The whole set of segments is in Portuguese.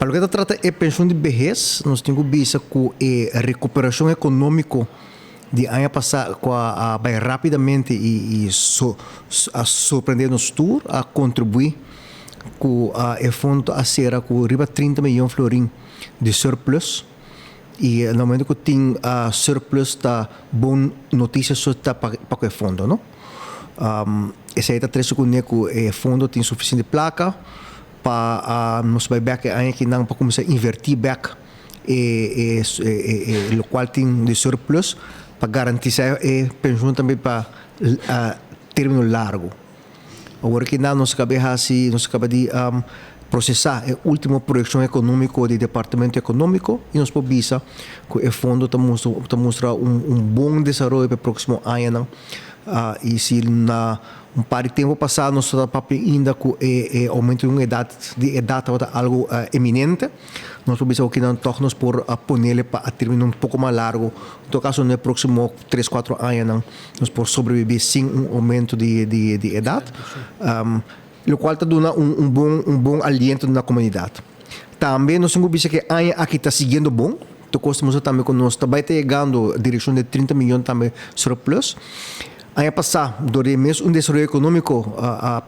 Para o que trata é pensão de vejez, nós temos visa com a recuperação econômica de ano passado, vai rapidamente a surpreender-nos tudo, a contribuir com o fundo a ser com riba 30 milhões de florim de surplus. E no momento que tem surplus, está boa notícia para o fundo, não? Essa aí está três que o fundo tem suficiente placa para nos vai back que não para começar a invertir back o qual tem de surplus para garantir a pensão também para término largo. Agora que não se acaba de processar a última projeção econômica do Departamento Econômico e nos pode que o fundo está mostrar bom desenvolvimento para o próximo ano. E se na par de tempo passado nós estamos ainda com o aumento de idade algo eminente, nós podemos que não tornamos por ponerle para terminar pouco mais largo. Em todo caso, no próximo 3, 4 anos, nós podemos sobreviver sem aumento de idade, o qual está dando bom aliento na comunidade. Também nós temos visto que aqui está seguindo bom. Então, costumamos também que nós também está chegando a direção de 30 milhões também surplus. Ano passado, durante mesmo desenvolvimento econômico,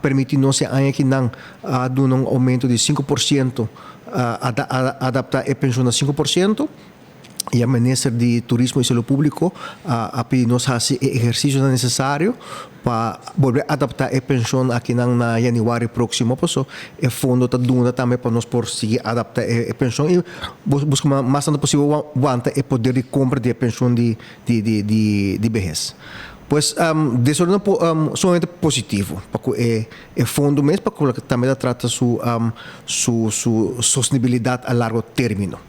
permitiu-nos que não dar um aumento de 5%, adaptar a pensão a 5%, e a Ministra de Turismo e Saúde Público pediu-nos fazer o exercício necessário para volver a adaptar a pensão aqui na janeiro próximo. Então, o fundo está dando também para nós por seguir adaptar a pensão e buscar mais tanto possível o poder de compra de pensão de vejez. Pues, isso é somente positivo, porque é fundo mesmo, porque também trata sua sustentabilidade a largo término.